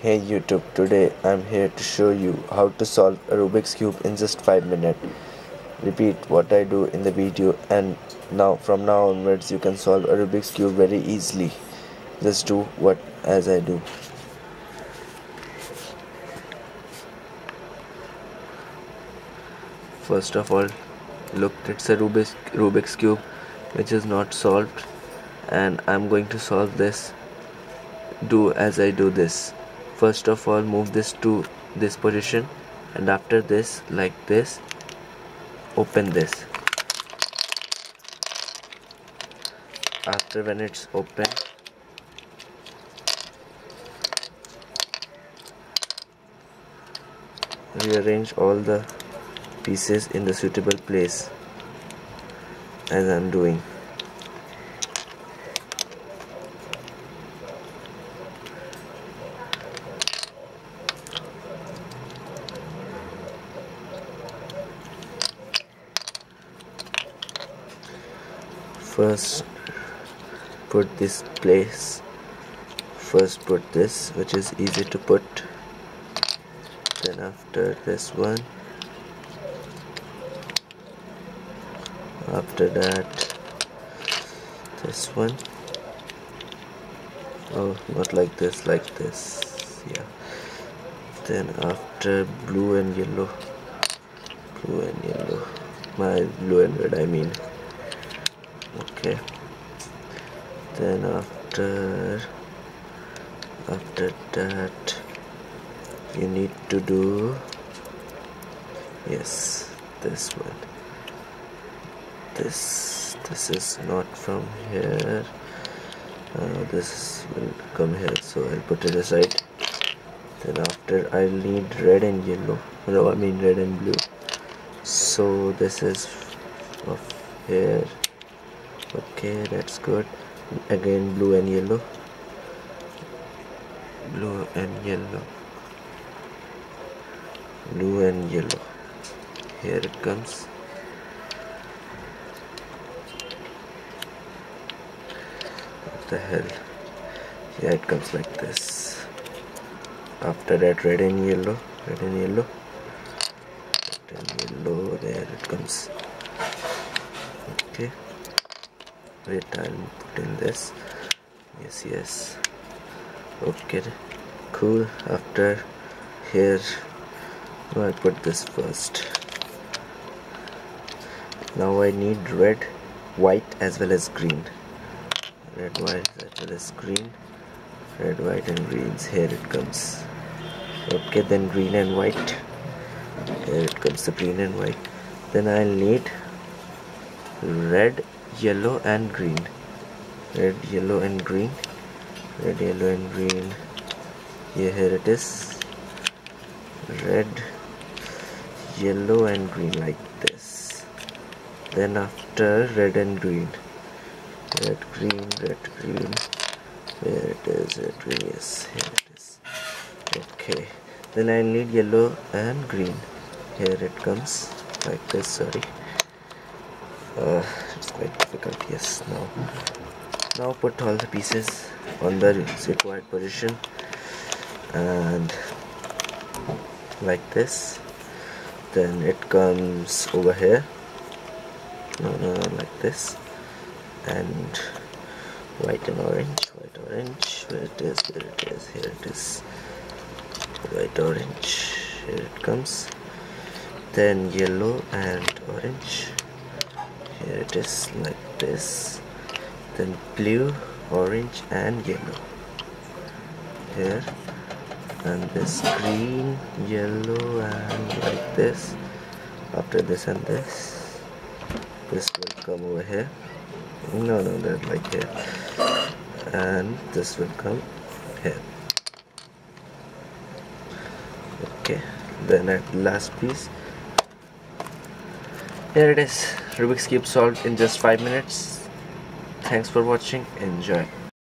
Hey YouTube, today I'm here to show you how to solve a Rubik's Cube in just 5 minutes. Repeat what I do in the video and from now onwards you can solve a Rubik's Cube very easily. Just do what as I do. First of all, look, it's a Rubik's Cube which is not solved, and I'm going to solve this. Do as I do this. First of all, move this to this position, and after this, like this, open this. After when it's open, rearrange all the pieces in the suitable place as I'm doing. First put this place, first put this, which is easy to put, then after this one, after that this one. Oh, not like this, like this, yeah. Then after blue and yellow, my blue and red I mean. Okay, then after that you need to do, yes, this one. This is not from here, this will come here, so I'll put it aside. Then after I'll need red and yellow, no, I mean red and blue, so this is of here. Okay, that's good. Again blue and yellow, blue and yellow, blue and yellow. Here it comes. What the hell? Yeah, it comes like this. After that red and yellow, red and yellow, red and yellow. There it comes. Okay. Wait, I'll put in this. Yes. Okay, cool. After here, I'll put this first. Now I need red, white as well as green. Red, white as well as green. Red, white and greens. Here it comes. Okay, then green and white. Here it comes the green and white. Then I'll need red, yellow and green. Red, yellow and green. Red, yellow and green. Yeah, here it is. Red, yellow and green, like this. Then after red and green. Red, green, red, green. There it is, red, green, yes, here it is. Okay, then I need yellow and green. Here it comes, like this, sorry. It's quite difficult, yes. Now put all the pieces on the required position, and like this. Then it comes over here. No, like this. And white and orange, where it is, here it is. White, orange, here it comes. Then yellow and orange. Here it is, like this. Then blue, orange and yellow here, and this green, yellow and like this. After this and this will come over here. No, that like here, and this will come here. Okay, then at last piece, here it is. Rubik's Cube solved in just 5 minutes. Thanks for watching. Enjoy.